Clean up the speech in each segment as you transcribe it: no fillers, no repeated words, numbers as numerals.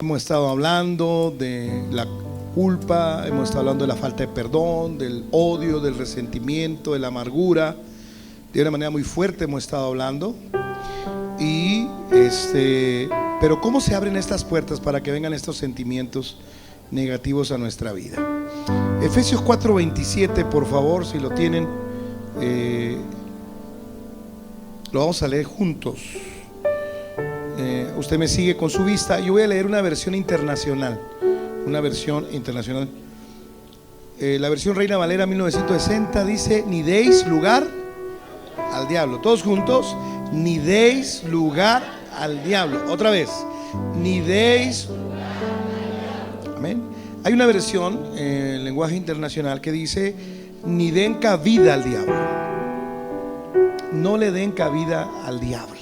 Hemos estado hablando de la culpa, hemos estado hablando de la falta de perdón, del odio, del resentimiento, de la amargura. De una manera muy fuerte hemos estado hablando. Pero ¿cómo se abren estas puertas para que vengan estos sentimientos negativos a nuestra vida? Efesios 4:27, por favor, si lo tienen, lo vamos a leer juntos. Usted me sigue con su vista. Yo voy a leer una versión internacional. La versión Reina Valera 1960 dice: ni deis lugar al diablo. Todos juntos: ni deis lugar al diablo. Otra vez: ni deis. Amén. Hay una versión en lenguaje internacional que dice: ni den cabida al diablo. No le den cabida al diablo.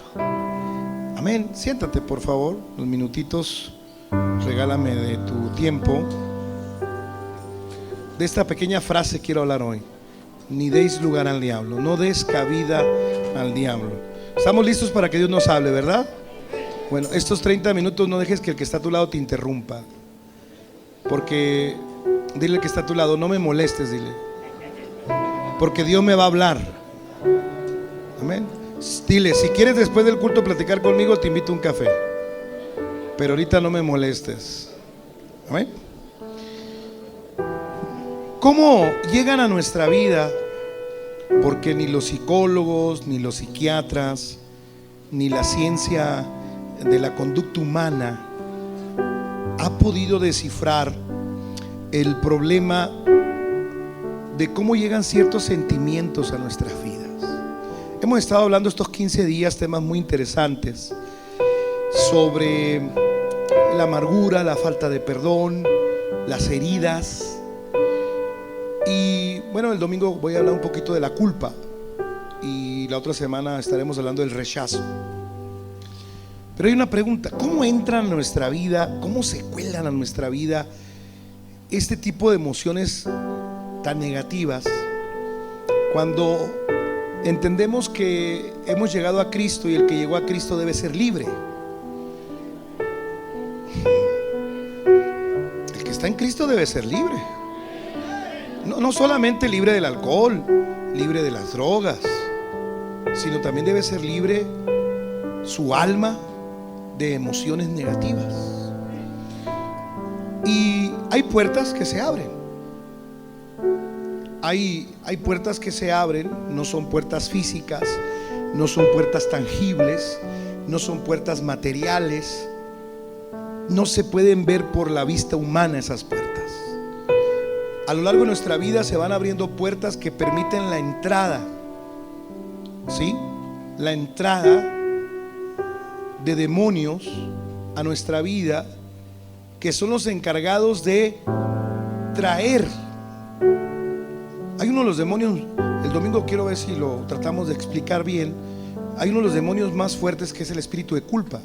Amén. Siéntate, por favor, unos minutitos. Regálame de tu tiempo. De esta pequeña frase quiero hablar hoy: ni deis lugar al diablo. No des cabida al diablo. Estamos listos para que Dios nos hable, ¿verdad? Bueno, estos 30 minutos no dejes que el que está a tu lado te interrumpa. Porque dile al que está a tu lado: no me molestes, dile, porque Dios me va a hablar. Amén. Dile: si quieres después del culto platicar conmigo, te invito a un café, pero ahorita no me molestes. Amén. ¿Cómo llegan a nuestra vida? Porque ni los psicólogos, ni los psiquiatras, ni la ciencia de la conducta humana ha podido descifrar el problema de cómo llegan ciertos sentimientos a nuestras vidas. Hemos estado hablando estos 15 días temas muy interesantes sobre la amargura, la falta de perdón, las heridas. Y bueno, el domingo voy a hablar un poquito de la culpa, y la otra semana estaremos hablando del rechazo. Pero hay una pregunta: ¿cómo entran a nuestra vida, cómo se cuelan a nuestra vida este tipo de emociones tan negativas cuando entendemos que hemos llegado a Cristo y el que llegó a Cristo debe ser libre? El que está en Cristo debe ser libre. No solamente libre del alcohol, libre de las drogas, sino también debe ser libre su alma de emociones negativas. Y hay puertas que se abren. Hay puertas que se abren. No son puertas físicas, no son puertas tangibles, no son puertas materiales. No se pueden ver por la vista humana esas puertas. A lo largo de nuestra vida se van abriendo puertas que permiten la entrada, ¿sí? La entrada de demonios a nuestra vida, que son los encargados de traer. Hay uno de los demonios, el domingo quiero ver si lo tratamos de explicar bien. Hay uno de los demonios más fuertes, que es el espíritu de culpa.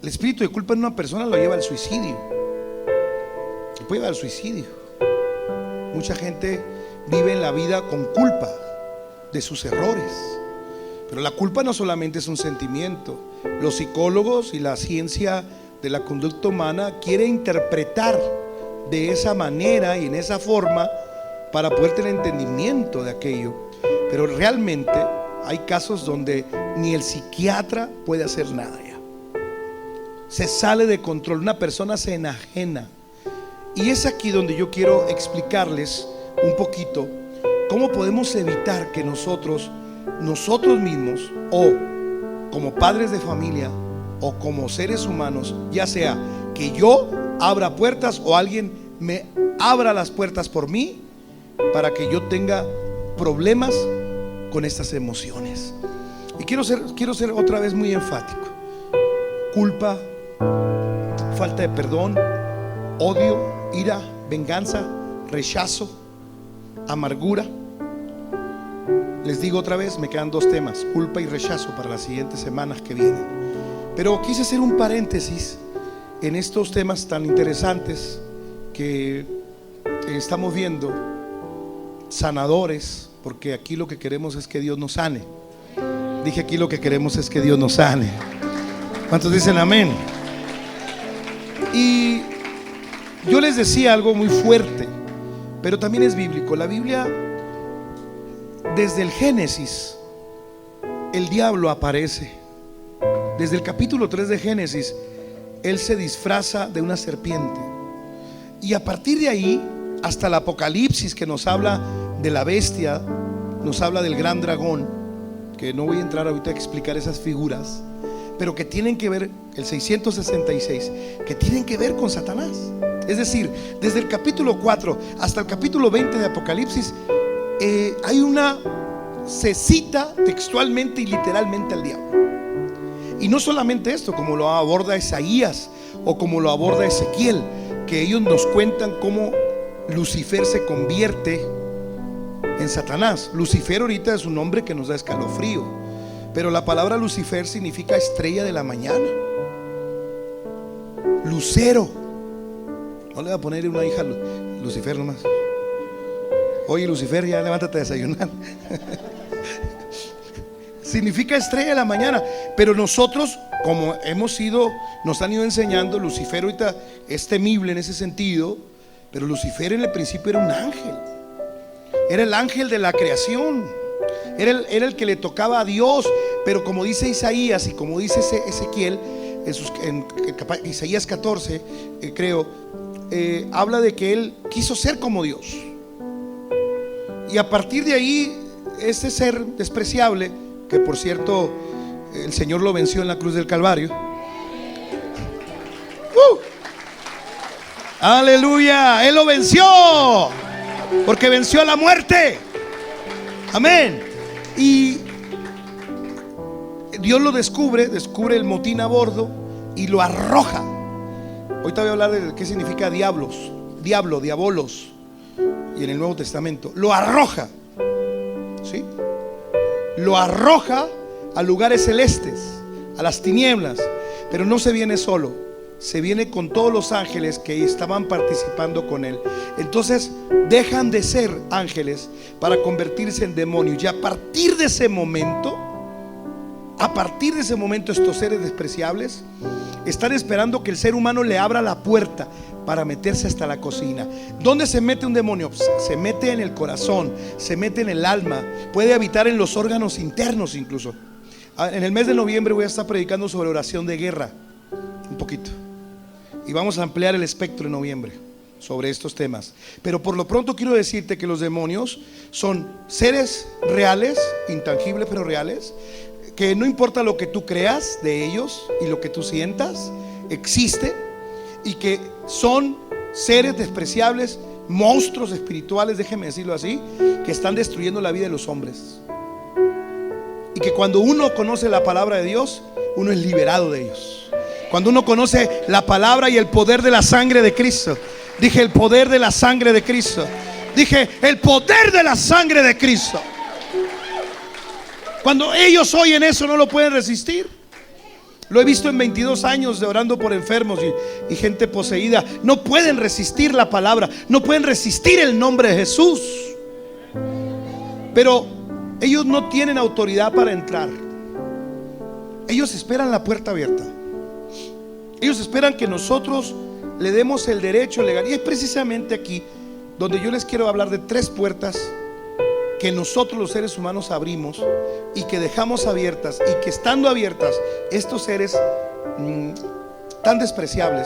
El espíritu de culpa en una persona lo lleva al suicidio. Lo puede llevar al suicidio. Mucha gente vive en la vida con culpa de sus errores. Pero la culpa no solamente es un sentimiento. Los psicólogos y la ciencia de la conducta humana quiere interpretar de esa manera y en esa forma para poder tener entendimiento de aquello. Pero realmente hay casos donde ni el psiquiatra puede hacer nada ya. Se sale de control, una persona se enajena. Y es aquí donde yo quiero explicarles un poquito cómo podemos evitar que nosotros mismos, o como padres de familia, o como seres humanos, ya sea que yo abra puertas o alguien me abra las puertas por mí, para que yo tenga problemas con estas emociones. Y quiero ser otra vez muy enfático: culpa, falta de perdón, odio, ira, venganza, rechazo, amargura. Les digo otra vez, me quedan 2 temas: culpa y rechazo, para las siguientes semanas que vienen. Pero quise hacer un paréntesis en estos temas tan interesantes que estamos viendo, sanadores, porque aquí lo que queremos es que Dios nos sane. Dije, aquí lo que queremos es que Dios nos sane. ¿Cuántos dicen amén? Y yo les decía algo muy fuerte, pero también es bíblico. La Biblia, desde el Génesis, el diablo aparece. Desde el capítulo 3 de Génesis, él se disfraza de una serpiente. Y a partir de ahí, hasta el Apocalipsis, que nos habla de la bestia, nos habla del gran dragón, que no voy a entrar ahorita a explicar esas figuras, pero que tienen que ver, el 666, que tienen que ver con Satanás. Es decir, desde el capítulo 4 hasta el capítulo 20 de Apocalipsis, se cita textualmente y literalmente al diablo. Y no solamente esto, como lo aborda Isaías o como lo aborda Ezequiel, que ellos nos cuentan cómo Lucifer se convierte en Satanás. Lucifer ahorita es un nombre que nos da escalofrío, pero la palabra Lucifer significa estrella de la mañana, lucero. No le va a poner una hija Lucifer nomás. Oye, Lucifer, ya levántate a desayunar. Significa estrella de la mañana. Pero nosotros, como nos han ido enseñando, Lucifer ahorita es temible en ese sentido, pero Lucifer en el principio era un ángel. Era el ángel de la creación. Era el que le tocaba a Dios. Pero como dice Isaías y como dice Ezequiel, en Isaías 14, creo, habla de que él quiso ser como Dios. Y a partir de ahí, ese ser despreciable, que por cierto el Señor lo venció en la cruz del Calvario. Aleluya, Él lo venció, porque venció a la muerte. Amén. Y Dios lo descubre el motín a bordo y lo arroja. Ahorita voy a hablar de qué significa diablos, diabolos, y en el Nuevo Testamento. Lo arroja, ¿sí? Lo arroja a lugares celestes, a las tinieblas. Pero no se viene solo, se viene con todos los ángeles que estaban participando con él. Entonces dejan de ser ángeles para convertirse en demonios. Y a partir de ese momento, estos seres despreciables están esperando que el ser humano le abra la puerta para meterse hasta la cocina. ¿Dónde se mete un demonio? Se mete en el corazón, se mete en el alma, puede habitar en los órganos internos incluso. En el mes de noviembre voy a estar predicando sobre oración de guerra, un poquito, y vamos a ampliar el espectro en noviembre sobre estos temas. Pero por lo pronto quiero decirte que los demonios son seres reales, intangibles pero reales, que no importa lo que tú creas de ellos y lo que tú sientas, existen, y que son seres despreciables, monstruos espirituales, déjeme decirlo así, que están destruyendo la vida de los hombres. Y que cuando uno conoce la palabra de Dios, uno es liberado de ellos. Cuando uno conoce la palabra y el poder de la sangre de Cristo. Dije el poder de la sangre de Cristo. Dije el poder de la sangre de Cristo. Cuando ellos oyen eso, no lo pueden resistir. Lo he visto en 22 años de orando por enfermos y gente poseída. No pueden resistir la palabra, no pueden resistir el nombre de Jesús. Pero ellos no tienen autoridad para entrar. Ellos esperan la puerta abierta. Ellos esperan que nosotros le demos el derecho legal. Y es precisamente aquí donde yo les quiero hablar de 3 puertas que nosotros los seres humanos abrimos y que dejamos abiertas, y que estando abiertas, estos seres tan despreciables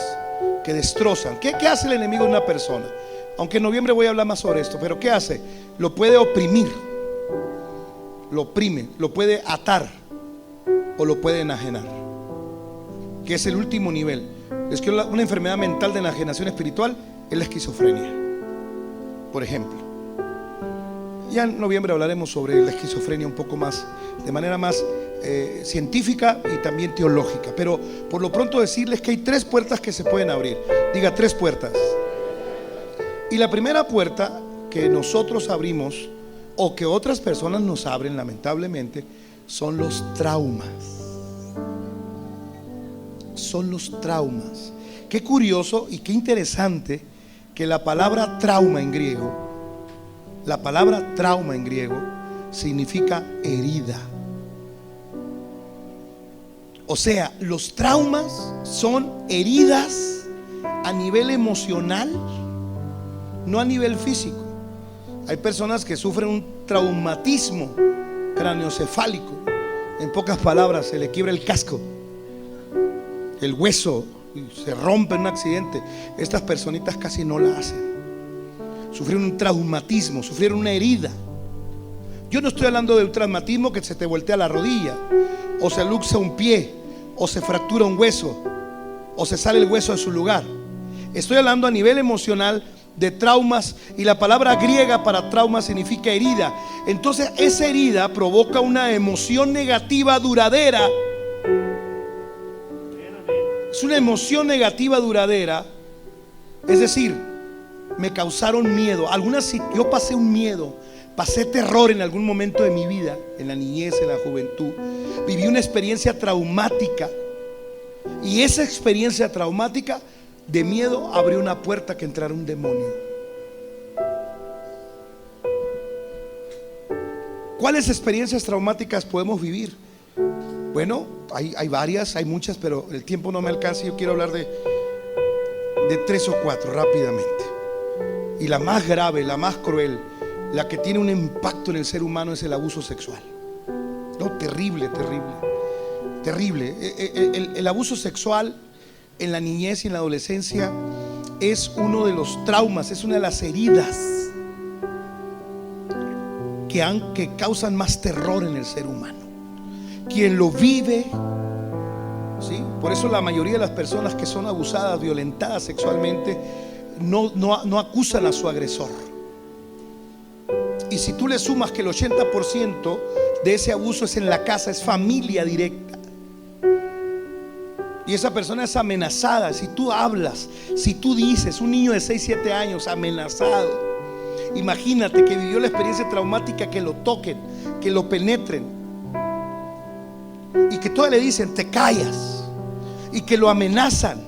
que destrozan. ¿Qué hace el enemigo de una persona? Aunque en noviembre voy a hablar más sobre esto, pero ¿qué hace? Lo puede oprimir, lo oprime, lo puede atar o lo puede enajenar, que es el último nivel. Es que una enfermedad mental de enajenación espiritual es la esquizofrenia, por ejemplo. Ya en noviembre hablaremos sobre la esquizofrenia un poco más, de manera más científica y también teológica. Pero por lo pronto decirles que hay 3 puertas que se pueden abrir. Diga, 3 puertas. Y la primera puerta que nosotros abrimos, o que otras personas nos abren lamentablemente, son los traumas. Son los traumas. Qué curioso y qué interesante que la palabra trauma en griego, significa herida. O sea, los traumas son heridas a nivel emocional, no a nivel físico. Hay personas que sufren un traumatismo craneoencefálico. En pocas palabras, se le quiebra el casco, el hueso, se rompe en un accidente. Estas personitas casi no la hacen. Sufrieron un traumatismo, sufrieron una herida. Yo no estoy hablando de un traumatismo que se te voltea la rodilla, o se luxa un pie, o se fractura un hueso, o se sale el hueso de su lugar. Estoy hablando a nivel emocional de traumas, y la palabra griega para trauma significa herida. Entonces esa herida provoca una emoción negativa duradera. Es una emoción negativa duradera. Es decir, me causaron miedo. Yo pasé un miedo, pasé terror en algún momento de mi vida, en la niñez, en la juventud. Viví una experiencia traumática, y esa experiencia traumática de miedo abrió una puerta que entrara un demonio. ¿Cuáles experiencias traumáticas podemos vivir? Bueno, hay varias, hay muchas, pero el tiempo no me alcanza. Yo quiero hablar de 3 o 4 rápidamente. Y la más grave, la más cruel, la que tiene un impacto en el ser humano, es el abuso sexual. No, terrible, terrible, terrible. El abuso sexual en la niñez y en la adolescencia es uno de los traumas, es una de las heridas que causan más terror en el ser humano. Quien lo vive, ¿sí? Por eso la mayoría de las personas que son abusadas, violentadas sexualmente, no acusan a su agresor. Y si tú le sumas que el 80% de ese abuso es en la casa, es familia directa, y esa persona es amenazada. Si tú hablas, si tú dices, un niño de 6, 7 años amenazado, imagínate que vivió la experiencia traumática, que lo toquen, que lo penetren, y que todavía le dicen te callas, y que lo amenazan,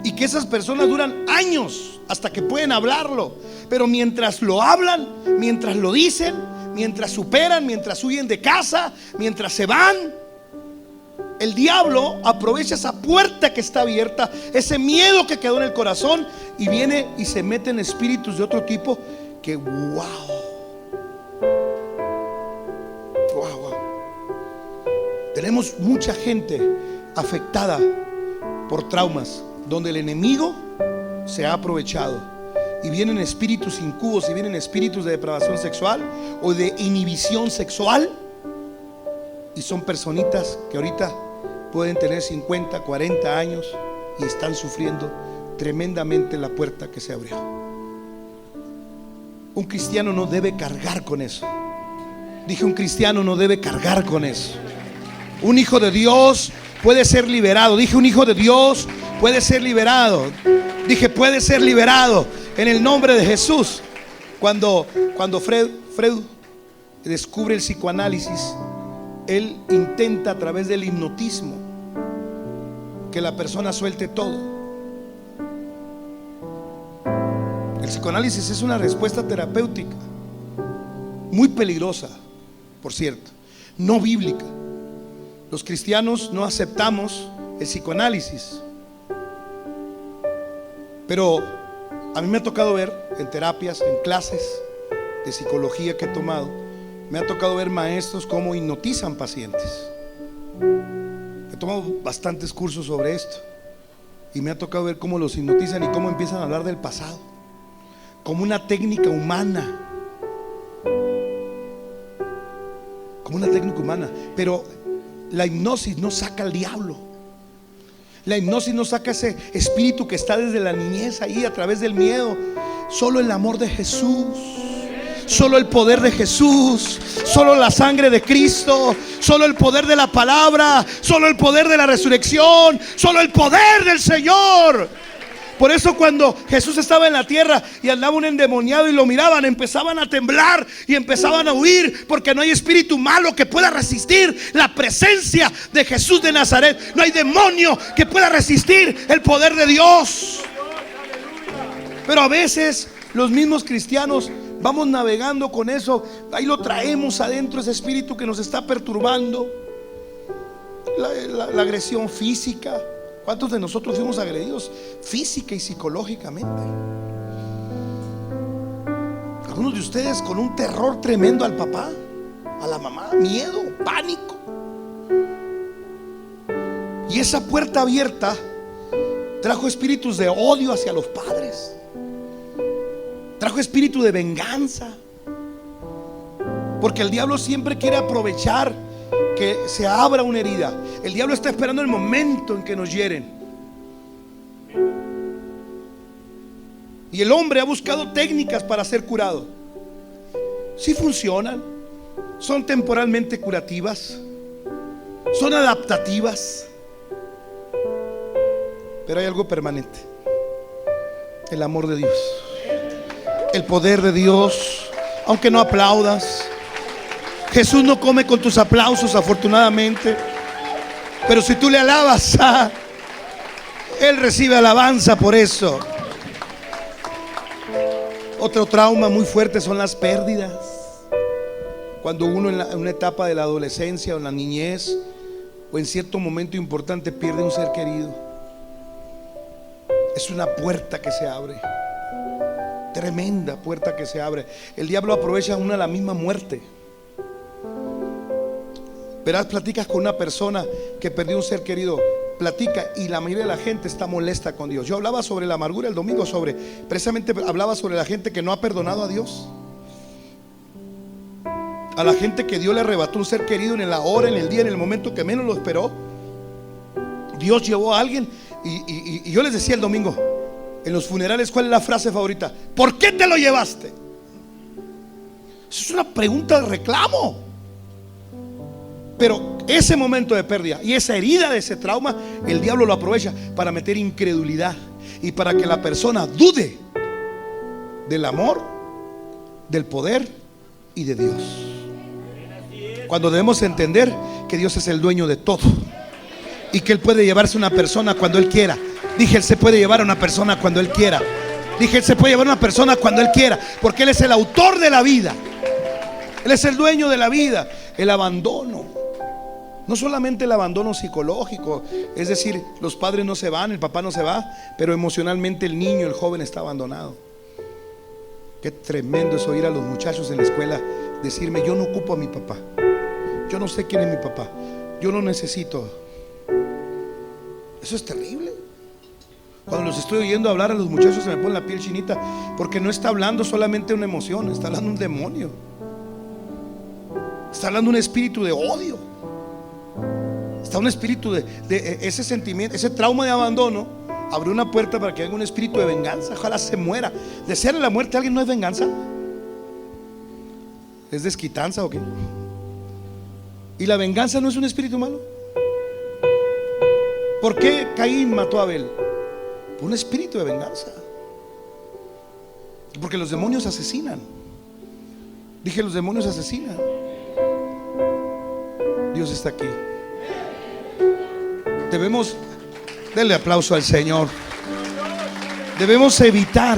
y que esas personas duran años hasta que pueden hablarlo. Pero mientras lo hablan, mientras lo dicen, mientras superan, mientras huyen de casa, mientras se van, el diablo aprovecha esa puerta que está abierta, ese miedo que quedó en el corazón, y viene y se mete en espíritus de otro tipo que wow. Tenemos mucha gente afectada por traumas donde el enemigo se ha aprovechado, y vienen espíritus incubos, y vienen espíritus de depravación sexual o de inhibición sexual, y son personitas que ahorita pueden tener 50, 40 años y están sufriendo tremendamente la puerta que se abrió. Un cristiano no debe cargar con eso. Dije, un cristiano no debe cargar con eso. Un hijo de Dios puede ser liberado. Dije, un hijo de Dios puede ser liberado. Dije, puede ser liberado en el nombre de Jesús. Cuando Freud descubre el psicoanálisis, él intenta a través del hipnotismo que la persona suelte todo. El psicoanálisis es una respuesta terapéutica muy peligrosa, por cierto, no bíblica. Los cristianos no aceptamos el psicoanálisis, pero a mí me ha tocado ver en terapias, en clases de psicología que he tomado, me ha tocado ver maestros cómo hipnotizan pacientes. He tomado bastantes cursos sobre esto, y me ha tocado ver cómo los hipnotizan y cómo empiezan a hablar del pasado como una técnica humana, como una técnica humana. Pero la hipnosis no saca al diablo. La hipnosis no saca ese espíritu que está desde la niñez ahí a través del miedo. Solo el amor de Jesús, solo el poder de Jesús, solo la sangre de Cristo, solo el poder de la palabra, solo el poder de la resurrección, solo el poder del Señor. Por eso cuando Jesús estaba en la tierra y andaba un endemoniado y lo miraban, empezaban a temblar y empezaban a huir, porque no hay espíritu malo que pueda resistir la presencia de Jesús de Nazaret. No hay demonio que pueda resistir el poder de Dios. Pero a veces los mismos cristianos vamos navegando con eso, ahí lo traemos adentro, ese espíritu que nos está perturbando. La agresión física, ¿Cuántos de nosotros fuimos agredidos física y psicológicamente? Algunos de ustedes con un terror tremendo al papá, a la mamá, miedo, pánico. Y esa puerta abierta trajo espíritus de odio hacia los padres, trajo espíritu de venganza, porque el diablo siempre quiere aprovechar que se abra una herida. El diablo está esperando el momento en que nos hieren. Y el hombre ha buscado técnicas para ser curado. Sí funcionan, son temporalmente curativas, son adaptativas, pero hay algo permanente: el amor de Dios, el poder de Dios. Aunque no aplaudas, Jesús no come con tus aplausos, afortunadamente, pero si tú le alabas, Él recibe alabanza por eso. Otro trauma muy fuerte son las pérdidas. Cuando uno en una etapa de la adolescencia o en la niñez o en cierto momento importante pierde un ser querido, es una puerta que se abre, tremenda puerta que se abre. El diablo aprovecha la misma muerte. Verás, platicas con una persona que perdió un ser querido, platica, y la mayoría de la gente está molesta con Dios. Yo hablaba sobre la amargura el domingo, precisamente hablaba sobre la gente que no ha perdonado a Dios, a la gente que Dios le arrebató un ser querido en la hora, en el día, en el momento que menos lo esperó. Dios llevó a alguien y yo les decía el domingo en los funerales, ¿cuál es la frase favorita? ¿Por qué te lo llevaste? Eso es una pregunta de reclamo. Pero ese momento de pérdida y esa herida de ese trauma, el diablo lo aprovecha para meter incredulidad y para que la persona dude del amor, del poder y de Dios, cuando debemos entender que Dios es el dueño de todo y que Él puede llevarse a una persona cuando Él quiera. Dije, Él se puede llevar a una persona cuando Él quiera. Dije, Él se puede llevar a una persona cuando Él quiera, porque Él es el autor de la vida. Él es el dueño de la vida. El abandono, no solamente el abandono psicológico, es decir, los padres no se van, el papá no se va, pero emocionalmente el niño, el joven está abandonado. Qué tremendo es oír a los muchachos en la escuela decirme: yo no ocupo a mi papá, yo no sé quién es mi papá, yo no necesito. Eso es terrible. Cuando los estoy oyendo hablar a los muchachos se me pone la piel chinita, porque no está hablando solamente una emoción, está hablando un demonio, está hablando un espíritu de odio, está un espíritu de ese sentimiento, ese trauma de abandono. Abrió una puerta para que haya un espíritu de venganza. Ojalá se muera. ¿Desearle la muerte a alguien no es venganza? ¿Es desquitanza o qué? ¿Y la venganza no es un espíritu malo? ¿Por qué Caín mató a Abel? Por un espíritu de venganza. Porque los demonios asesinan. Dije, los demonios asesinan. Dios está aquí. Debemos darle aplauso al Señor. Debemos evitar.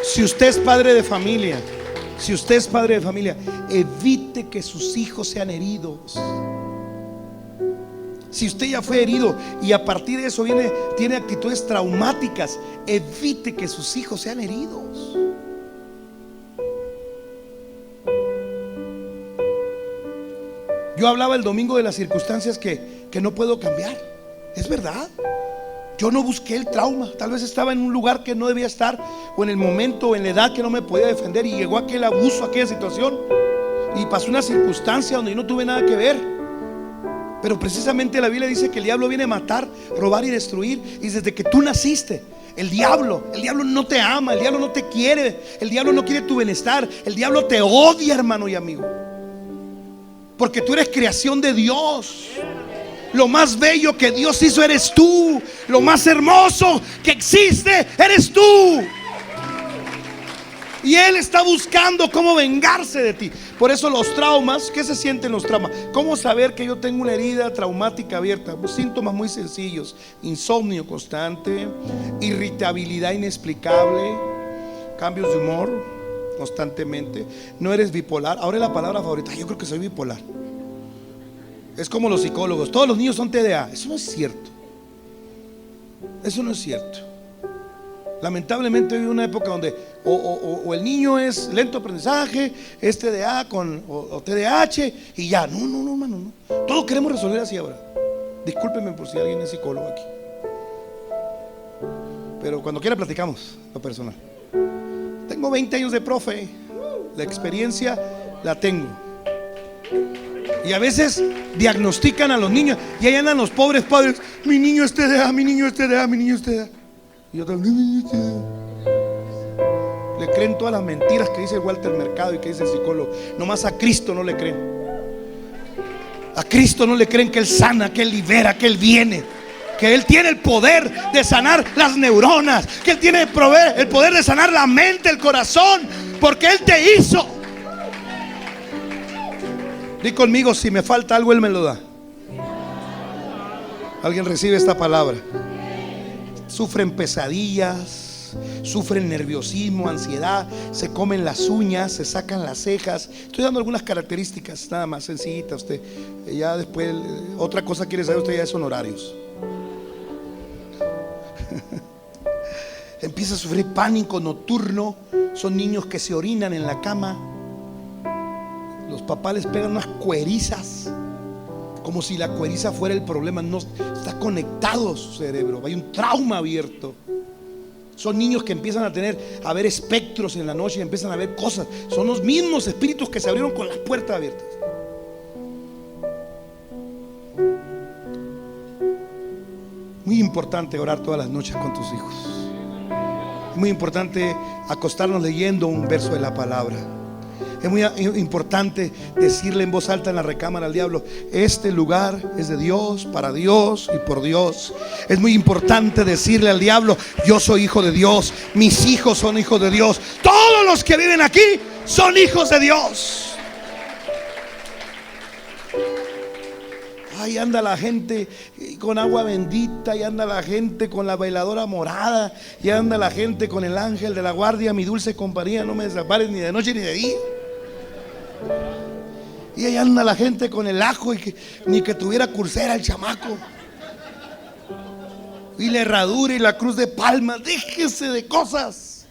Si usted es padre de familia, evite que sus hijos sean heridos. Si usted ya fue herido y a partir de eso tiene actitudes traumáticas, evite que sus hijos sean heridos. Yo hablaba el domingo de las circunstancias que no puedo cambiar. Es verdad. Yo no busqué el trauma. Tal vez estaba en un lugar que no debía estar, o en el momento o en la edad que no me podía defender, y llegó aquel abuso, aquella situación, y pasó una circunstancia donde yo no tuve nada que ver. Pero precisamente la Biblia dice que el diablo viene a matar, robar y destruir. Y desde que tú naciste, el diablo no te ama, el diablo no te quiere, el diablo no quiere tu bienestar, el diablo te odia, hermano y amigo, porque tú eres creación de Dios. Lo más bello que Dios hizo eres tú. Lo más hermoso que existe eres tú. Y Él está buscando cómo vengarse de ti. Por eso los traumas, ¿qué se sienten los traumas? ¿Cómo saber que yo tengo una herida traumática abierta? Pues síntomas muy sencillos: insomnio constante, irritabilidad inexplicable, cambios de humor constantemente. No eres bipolar. Ahora es la palabra favorita: yo creo que soy bipolar. Es como los psicólogos, todos los niños son TDA. Eso no es cierto. Eso no es cierto. Lamentablemente hay una época donde o el niño es lento aprendizaje, es TDA o TDAH y ya. No, hermano, no. Todos queremos resolver así ahora. Discúlpenme por si alguien es psicólogo aquí, pero cuando quiera platicamos lo personal. Tengo 20 años de profe, la experiencia la tengo. Y a veces diagnostican a los niños y ahí andan los pobres padres: mi niño es TDA, mi niño es TDA, mi niño es TDA. Y yo también, le creen todas las mentiras que dice Walter Mercado y que dice el psicólogo. Nomás a Cristo no le creen. A Cristo no le creen que Él sana, que Él libera, que Él viene, que Él tiene el poder de sanar las neuronas, que Él tiene el poder de sanar la mente, el corazón, porque Él te hizo. Di conmigo: si me falta algo, Él me lo da. ¿Alguien recibe esta palabra? Sufren pesadillas, sufren nerviosismo, ansiedad, se comen las uñas, se sacan las cejas. Estoy dando algunas características nada más sencillitas. Usted ya después, otra cosa quiere saber usted, ya son horarios. Empieza a sufrir pánico nocturno. Son niños que se orinan en la cama. Los papás les pegan unas cuerizas, como si la cueriza fuera el problema. No está conectado su cerebro, hay un trauma abierto. Son niños que empiezan a ver espectros en la noche, empiezan a ver cosas. Son los mismos espíritus que se abrieron con las puertas abiertas. Muy importante orar todas las noches con tus hijos. Muy importante acostarnos leyendo un verso de la palabra. Es muy importante decirle en voz alta en la recámara al diablo: este lugar es de Dios, para Dios y por Dios. Es muy importante decirle al diablo: yo soy hijo de Dios, mis hijos son hijos de Dios, todos los que viven aquí son hijos de Dios. Ahí anda la gente con agua bendita, y anda la gente con la veladora morada, y anda la gente con el ángel de la guardia, mi dulce compañía, no me desampares ni de noche ni de día. Y ahí anda la gente con el ajo, y ni que tuviera cursera el chamaco, y la herradura y la cruz de palmas. Déjese de cosas.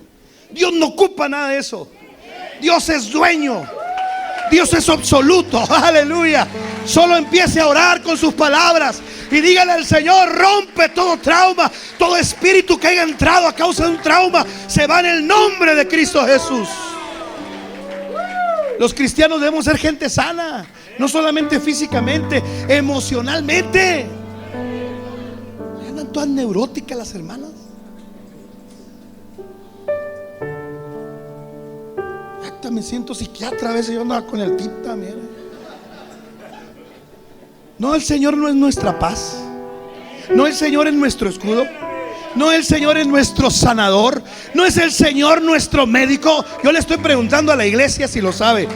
Dios no ocupa nada de eso. Dios es dueño, Dios es absoluto. Aleluya. Solo empiece a orar con sus palabras y dígale al Señor: rompe todo trauma, todo espíritu que haya entrado a causa de un trauma, se va en el nombre de Cristo Jesús. Los cristianos debemos ser gente sana, no solamente físicamente, emocionalmente. Andan todas neuróticas las hermanas. Hasta me siento psiquiatra a veces. Yo andaba con el tip también. No, el Señor no es nuestra paz. No, el Señor es nuestro escudo. No, el Señor es nuestro sanador. No es el Señor nuestro médico. Yo le estoy preguntando a la iglesia si lo sabe.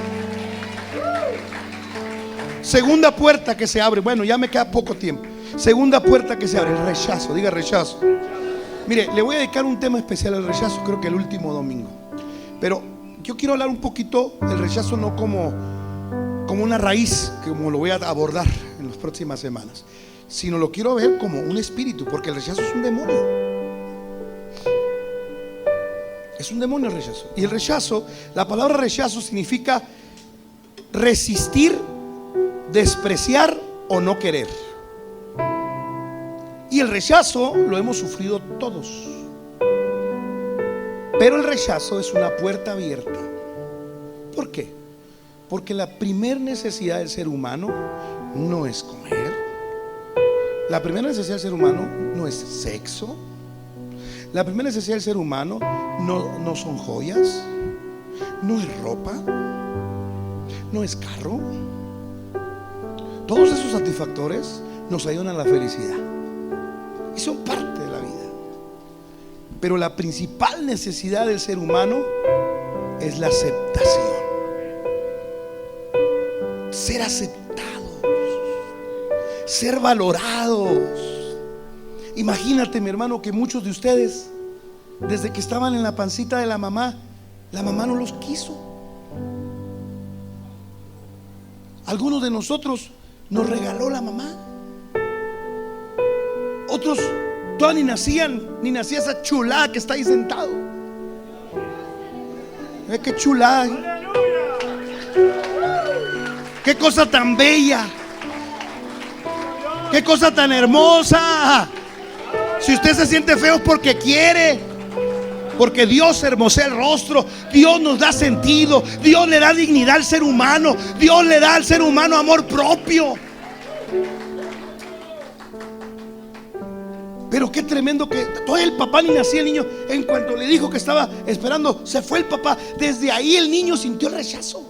Segunda puerta que se abre. Bueno, ya me queda poco tiempo. Segunda puerta que se abre: el rechazo. Diga rechazo. Mire, le voy a dedicar un tema especial al rechazo, creo que el último domingo. Pero yo quiero hablar un poquito del rechazo, no como una raíz, como lo voy a abordar en las próximas semanas, sino lo quiero ver como un espíritu, porque el rechazo es un demonio. Es un demonio el rechazo. Y el rechazo, la palabra rechazo significa resistir, despreciar o no querer. Y el rechazo lo hemos sufrido todos. Pero el rechazo es una puerta abierta. ¿Por qué? Porque la primer necesidad del ser humano no es comer. La primera necesidad del ser humano no es sexo. La primera necesidad del ser humano no son joyas, no es ropa, no es carro. Todos esos satisfactores nos ayudan a la felicidad y son parte de la vida. Pero la principal necesidad del ser humano es la aceptación. Ser aceptados, ser valorados. Imagínate, mi hermano, que muchos de ustedes, desde que estaban en la pancita de la mamá no los quiso. Algunos de nosotros nos regaló la mamá. Otros todavía ni nacía esa chulada que está ahí sentado. Qué chulada, qué cosa tan bella, qué cosa tan hermosa. Si usted se siente feo es porque quiere, porque Dios hermosea el rostro, Dios nos da sentido, Dios le da dignidad al ser humano, Dios le da al ser humano amor propio. Pero qué tremendo que todavía el papá ni nacía el niño. En cuanto le dijo que estaba esperando, se fue el papá. Desde ahí el niño sintió el rechazo.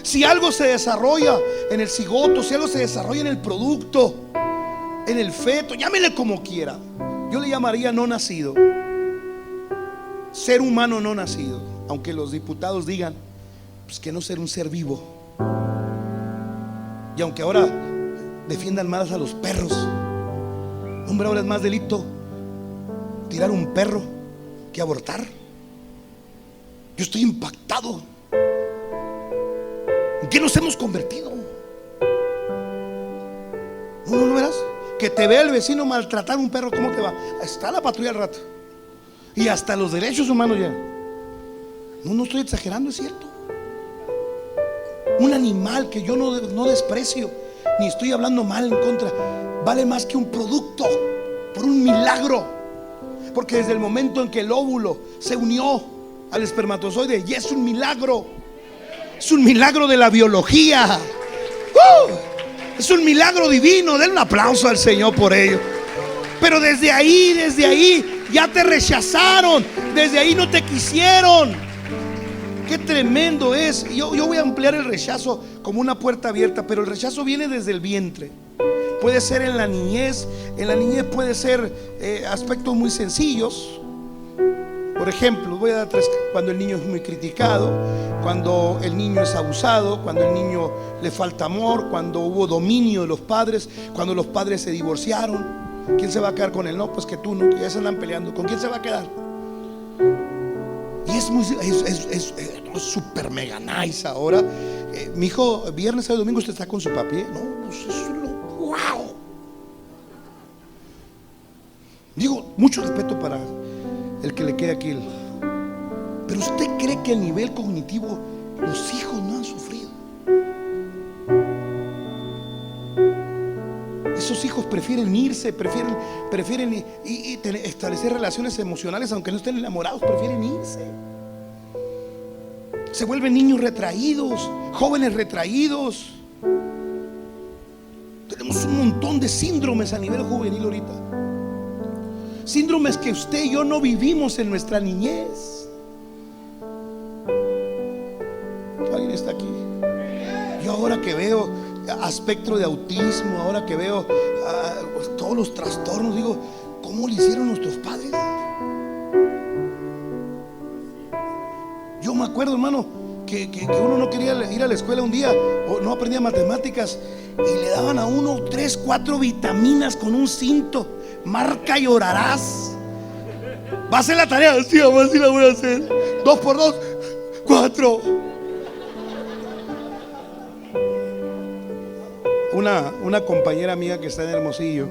Si algo se desarrolla en el cigoto, si algo se desarrolla en el producto, en el feto, llámele como quiera, yo le llamaría no nacido, ser humano no nacido. Aunque los diputados digan pues que no ser un ser vivo, y aunque ahora defiendan más a los perros. Hombre, ahora es más delito tirar un perro que abortar. Yo estoy impactado. ¿En qué nos hemos convertido? ¿No verás? Que te ve el vecino maltratar a un perro, ¿cómo te va? Está la patrulla al rato. Y hasta los derechos humanos ya. No estoy exagerando, es cierto. Un animal que yo no desprecio, ni estoy hablando mal en contra, vale más que un producto, por un milagro. Porque desde el momento en que el óvulo se unió al espermatozoide, ya es un milagro. Es un milagro de la biología. Es un milagro divino. Den un aplauso al Señor por ello. Pero desde ahí ya te rechazaron. Desde ahí no te quisieron. Qué tremendo es. Yo voy a ampliar el rechazo como una puerta abierta. Pero el rechazo viene desde el vientre. Puede ser en la niñez. En la niñez puede ser aspectos muy sencillos. Por ejemplo, voy a dar tres: cuando el niño es muy criticado, cuando el niño es abusado, cuando el niño le falta amor, cuando hubo dominio de los padres, cuando los padres se divorciaron. ¿Quién se va a quedar con él? No, pues que tú no, que ya se andan peleando. ¿Con quién se va a quedar? Y es super mega nice ahora. Mi hijo, viernes, sábado y domingo usted está con su papi, No, pues es wow. Digo, mucho respeto para el que le quede aquí. Pero usted cree que a nivel cognitivo los hijos no han sufrido. Esos hijos prefieren irse, prefieren establecer relaciones emocionales, aunque no estén enamorados, prefieren irse. Se vuelven niños retraídos, jóvenes retraídos. Tenemos un montón de síndromes a nivel juvenil ahorita. Síndromes que usted y yo no vivimos en nuestra niñez. ¿Alguien está aquí? Yo ahora que veo aspecto de autismo, ahora que veo pues, todos los trastornos, digo, ¿cómo le hicieron nuestros padres? Yo me acuerdo, hermano, que uno no quería ir a la escuela un día, o no aprendía matemáticas, y le daban a uno 3, 4 vitaminas con un cinto. Marca y orarás. Va a hacer la tarea. Sí, mamá, sí la voy a hacer. 2 por 2, 4. Una compañera mía que está en Hermosillo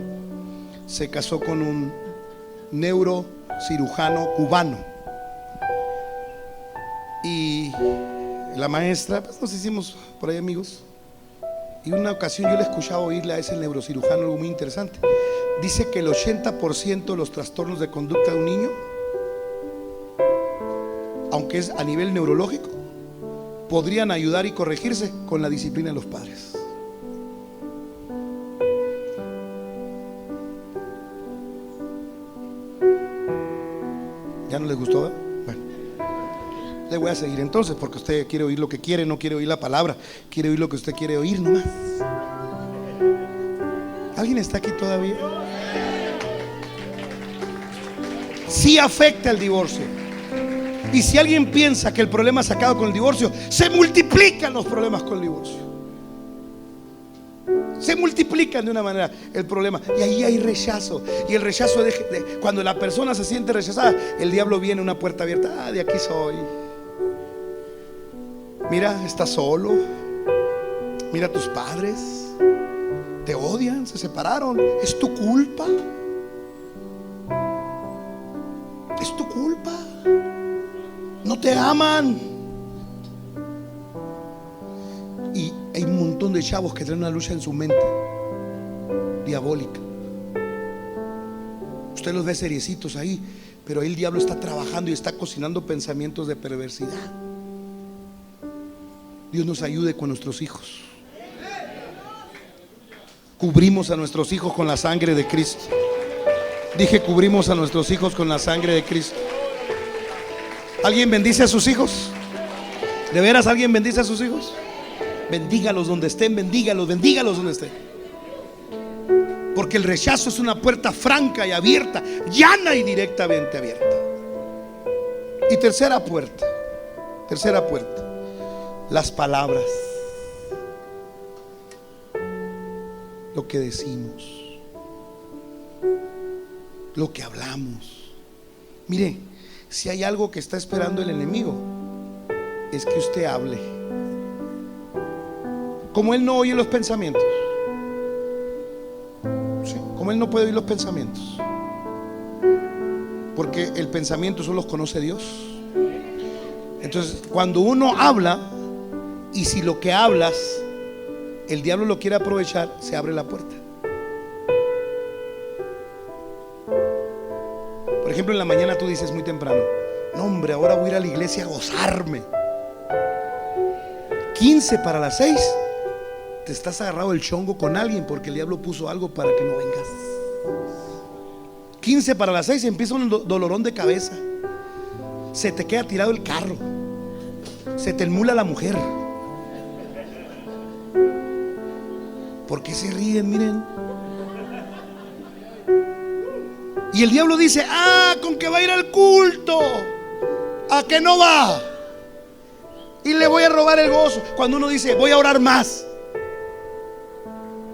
se casó con un neurocirujano cubano. Y la maestra, pues nos hicimos por ahí amigos. Y una ocasión yo le escuchaba oírle a ese neurocirujano algo muy interesante. Dice que el 80% de los trastornos de conducta de un niño, aunque es a nivel neurológico, podrían ayudar y corregirse con la disciplina de los padres. ¿Ya no les gustó? Bueno, le voy a seguir entonces, porque usted quiere oír lo que quiere, no quiere oír la palabra, quiere oír lo que usted quiere oír nomás. ¿Alguien está aquí todavía? Sí afecta el divorcio. Y si alguien piensa que el problema se acaba con el divorcio, se multiplican los problemas con el divorcio. Se multiplican de una manera el problema. Y ahí hay rechazo. Y el rechazo cuando la persona se siente rechazada, el diablo viene a una puerta abierta. De aquí soy. Mira, está solo. Mira a tus padres, te odian, se separaron, es tu culpa. Es tu culpa. No te aman. Y hay un montón de chavos que traen una lucha en su mente diabólica. Usted los ve seriecitos ahí, pero ahí el diablo está trabajando y está cocinando pensamientos de perversidad. Dios nos ayude con nuestros hijos. Cubrimos a nuestros hijos con la sangre de Cristo. Dije, cubrimos a nuestros hijos con la sangre de Cristo. ¿Alguien bendice a sus hijos? ¿De veras alguien bendice a sus hijos? Bendígalos donde estén, bendígalos donde estén. Porque el rechazo es una puerta franca y abierta, llana y directamente abierta. Y tercera puerta, las palabras. Lo que decimos, lo que hablamos. Mire, si hay algo que está esperando el enemigo, es que usted hable. Como él no oye los pensamientos, ¿sí? Como él no puede oír los pensamientos, porque el pensamiento solo los conoce Dios. Entonces, cuando uno habla, y si lo que hablas el diablo lo quiere aprovechar, se abre la puerta. Por ejemplo, en la mañana tú dices muy temprano: no, hombre, ahora voy a ir a la iglesia a gozarme. 15 para las 6 te estás agarrado el chongo con alguien, porque el diablo puso algo para que no vengas. 15 para las 6 empieza un dolorón de cabeza, se te queda tirado el carro, se te enmula la mujer. ¿Por qué se ríen? Miren. Y el diablo dice: con que va a ir al culto, ¿a que no va? Y le voy a robar el gozo. Cuando uno dice: voy a orar más,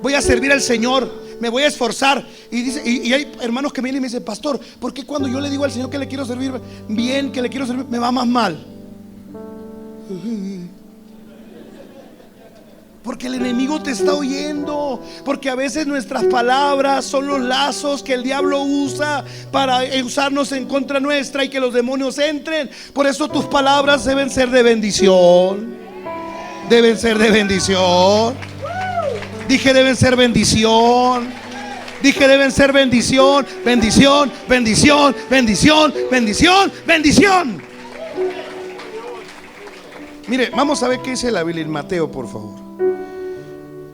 voy a servir al Señor, me voy a esforzar. Y dice, y hay hermanos que vienen y me dicen: pastor, ¿por qué cuando yo le digo al Señor que le quiero servir bien, que le quiero servir, me va más mal? Porque el enemigo te está oyendo. Porque a veces nuestras palabras son los lazos que el diablo usa para usarnos en contra nuestra y que los demonios entren. Por eso tus palabras deben ser de bendición. Deben ser de bendición. Dije, deben ser bendición. Dije, deben ser bendición. Bendición, bendición, bendición, bendición, bendición. Mire, vamos a ver qué dice la Biblia en Mateo, por favor.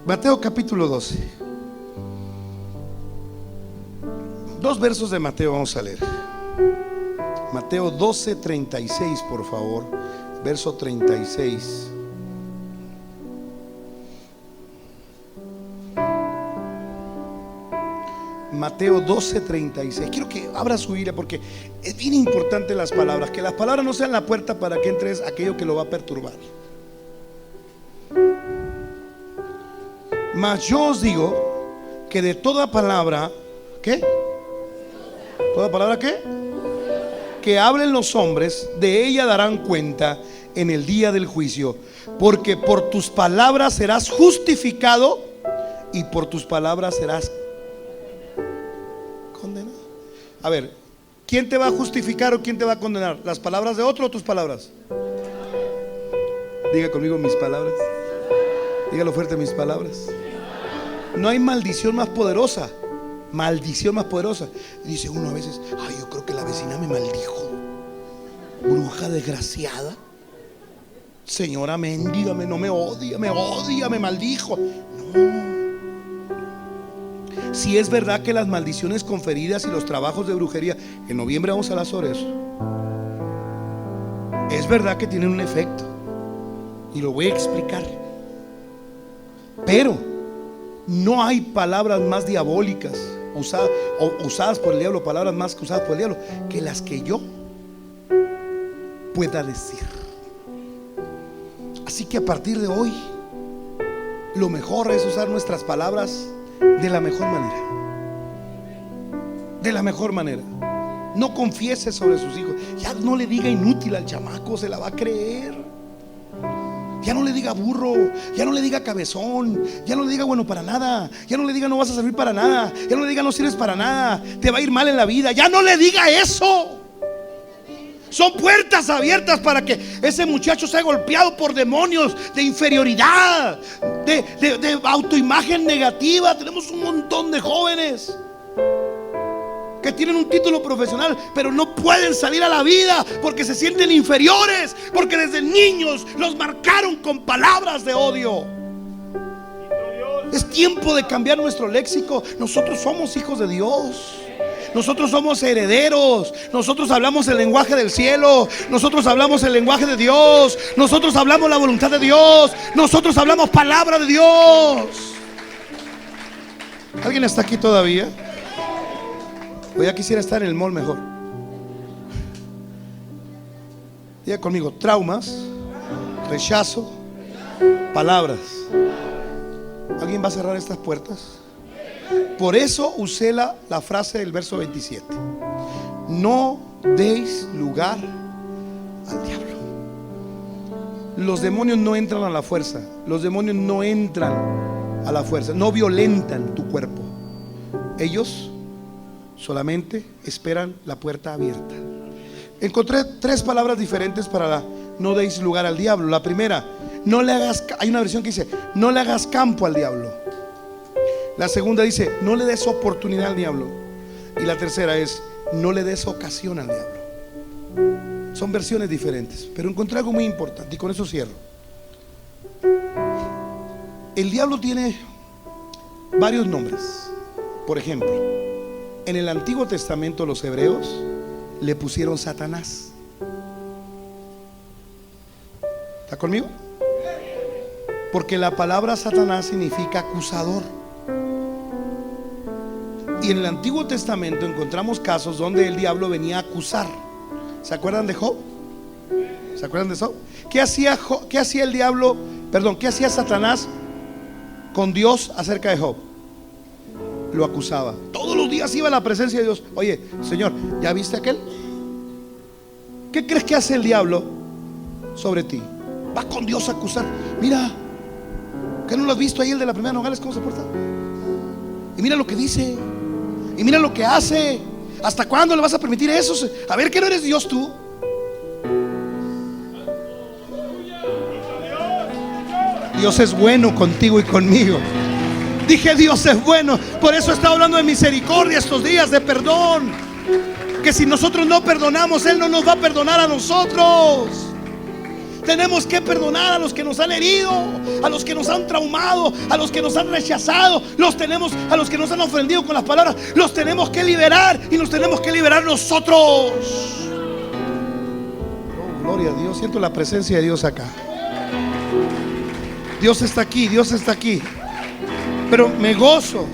Mateo capítulo 12. 2 versos de Mateo vamos a leer. Mateo 12, 36, por favor. Verso 36. Mateo 12, 36. Quiero que abra su Biblia, porque es bien importante las palabras. Que las palabras no sean la puerta para que entres aquello que lo va a perturbar. Mas yo os digo que de toda palabra, ¿qué? ¿Toda palabra qué? Que hablen los hombres, de ella darán cuenta en el día del juicio. Porque por tus palabras serás justificado y por tus palabras serás condenado. A ver, ¿quién te va a justificar o quién te va a condenar? ¿Las palabras de otro o tus palabras? Diga conmigo: mis palabras. Dígalo fuerte: mis palabras. No hay maldición más poderosa. Maldición más poderosa. Dice uno a veces: ay, yo creo que la vecina me maldijo. Bruja desgraciada. Señora, mendigame, no me odia, me maldijo. No. Si es verdad que las maldiciones conferidas y los trabajos de brujería, en noviembre vamos a hablar sobre eso, es verdad que tienen un efecto, y lo voy a explicar. Pero no hay palabras más diabólicas usadas por el diablo, palabras más usadas por el diablo, que las que yo pueda decir. Así que a partir de hoy, lo mejor es usar nuestras palabras de la mejor manera. De la mejor manera. No confiese sobre sus hijos. Ya no le diga inútil al chamaco, se la va a creer. Ya no le diga burro, ya no le diga cabezón, ya no le diga bueno para nada, ya no le diga no vas a servir para nada, ya no le diga no sirves para nada, te va a ir mal en la vida. Ya no le diga eso. Son puertas abiertas para que ese muchacho sea golpeado por demonios de inferioridad, de autoimagen negativa. Tenemos un montón de jóvenes que tienen un título profesional, pero no pueden salir a la vida porque se sienten inferiores, porque desde niños los marcaron con palabras de odio. Es tiempo de cambiar nuestro léxico. Nosotros somos hijos de Dios. Nosotros somos herederos. Nosotros hablamos el lenguaje del cielo. Nosotros hablamos el lenguaje de Dios. Nosotros hablamos la voluntad de Dios. Nosotros hablamos palabra de Dios. ¿Alguien está aquí todavía? O ya quisiera estar en el mall mejor. Diga conmigo: traumas, rechazo, palabras. ¿Alguien va a cerrar estas puertas? Por eso usé la frase del verso 27. No deis lugar al diablo. Los demonios no entran a la fuerza. Los demonios no entran a la fuerza. No violentan tu cuerpo. Ellos solamente esperan la puerta abierta. Encontré 3 palabras diferentes para la no deis lugar al diablo. La primera, no le hagas. Hay una versión que dice no le hagas campo al diablo. La segunda dice no le des oportunidad al diablo. Y la tercera es no le des ocasión al diablo. Son versiones diferentes, pero encontré algo muy importante y con eso cierro. El diablo tiene varios nombres. Por ejemplo, en el Antiguo Testamento los hebreos le pusieron Satanás. ¿Está conmigo? Porque la palabra Satanás significa acusador. Y en el Antiguo Testamento encontramos casos donde el diablo venía a acusar. ¿Se acuerdan de Job? ¿Se acuerdan de Job? ¿Qué hacía el diablo? Perdón, ¿qué hacía Satanás con Dios acerca de Job? Lo acusaba. Todos los días iba a la presencia de Dios. Oye, Señor, ¿ya viste aquel? ¿Qué crees que hace el diablo sobre ti? Va con Dios a acusar. Mira, ¿qué no lo has visto ahí el de la primera Nogales? ¿Cómo se porta? Y mira lo que dice. Y mira lo que hace. ¿Hasta cuándo le vas a permitir eso? A ver, ¿que no eres Dios tú? Dios es bueno contigo y conmigo. Dije, Dios es bueno. Por eso está hablando de misericordia estos días, de perdón. Que si nosotros no perdonamos, Él no nos va a perdonar a nosotros. Tenemos que perdonar a los que nos han herido, a los que nos han traumado, a los que nos han rechazado, a los que nos han ofendido con las palabras. Los tenemos que liberar y nos tenemos que liberar nosotros. Oh, gloria a Dios. Siento la presencia de Dios acá. Dios está aquí, Dios está aquí. Pero me gozo,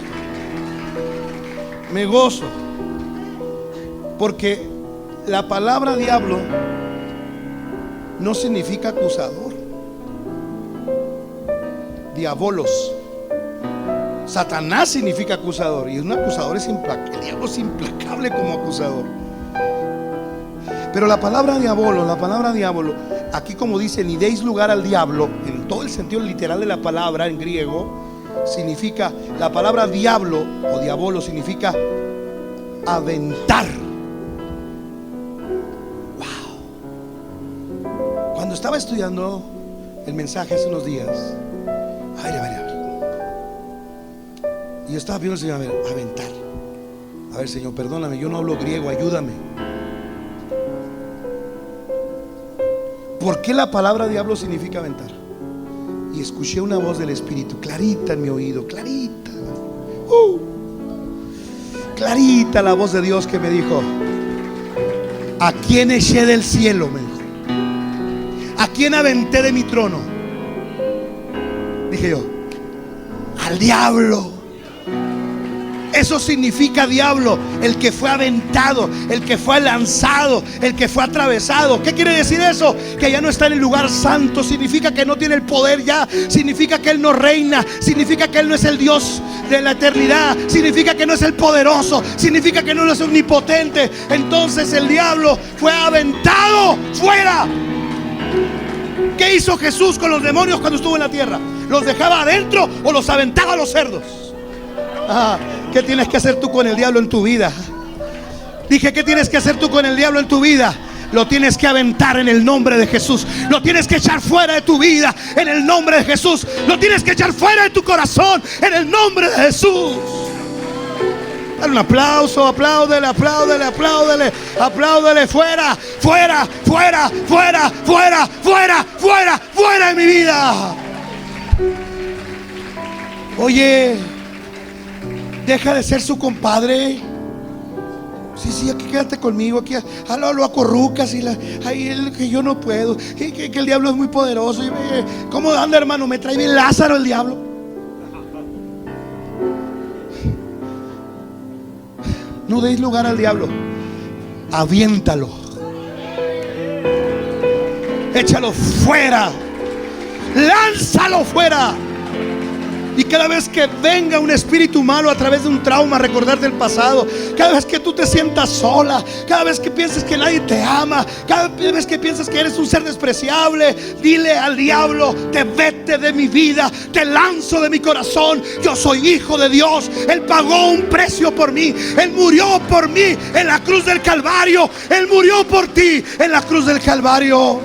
porque la palabra diablo no significa acusador. Diabolos. Satanás significa acusador. Y un acusador es implacable. El diablo es implacable como acusador. Pero la palabra diablo, aquí como dice, ni deis lugar al diablo, en todo el sentido literal de la palabra en griego, significa, la palabra diablo o diabolo significa aventar. Cuando estaba estudiando el mensaje hace unos días, a ver. Y yo estaba pidiendo al Señor, a ver, aventar. A ver, Señor, perdóname, yo no hablo griego, ayúdame. ¿Por qué la palabra diablo significa aventar? Y escuché una voz del Espíritu, clarita en mi oído, clarita. Clarita la voz de Dios que me dijo: ¿a quién eché del cielo? Me dijo. ¿A quién aventé de mi trono? Dije yo: al diablo. Eso significa diablo, el que fue aventado, el que fue lanzado, el que fue atravesado. ¿Qué quiere decir eso? Que ya no está en el lugar santo. Significa que no tiene el poder ya. Significa que Él no reina. Significa que Él no es el Dios de la eternidad. Significa que no es el poderoso. Significa que no es omnipotente. Entonces el diablo fue aventado fuera. ¿Qué hizo Jesús con los demonios cuando estuvo en la tierra? ¿Los dejaba adentro o los aventaba a los cerdos? ¿Qué tienes que hacer tú con el diablo en tu vida? Dije, ¿qué tienes que hacer tú con el diablo en tu vida? Lo tienes que aventar en el nombre de Jesús. Lo tienes que echar fuera de tu vida en el nombre de Jesús. Lo tienes que echar fuera de tu corazón en el nombre de Jesús. Dale un aplauso, apláudele, apláudele, apláudele, apláudele. Fuera, fuera, fuera, fuera, fuera, fuera, fuera, fuera de mi vida. Oye, deja de ser su compadre. Sí, aquí quédate conmigo, aquí lo acorrucas y ahí que yo no puedo, que el diablo es muy poderoso. ¿Cómo anda, hermano? Me trae bien Lázaro el diablo. No deis lugar al diablo. Aviéntalo. Échalo fuera. Lánzalo fuera. Y cada vez que venga un espíritu malo a través de un trauma, recordarte el pasado, cada vez que tú te sientas sola, cada vez que pienses que nadie te ama, cada vez que piensas que eres un ser despreciable, dile al diablo: te vete de mi vida, te lanzo de mi corazón. Yo soy hijo de Dios. Él pagó un precio por mí. Él murió por mí en la cruz del Calvario. Él murió por ti en la cruz del Calvario.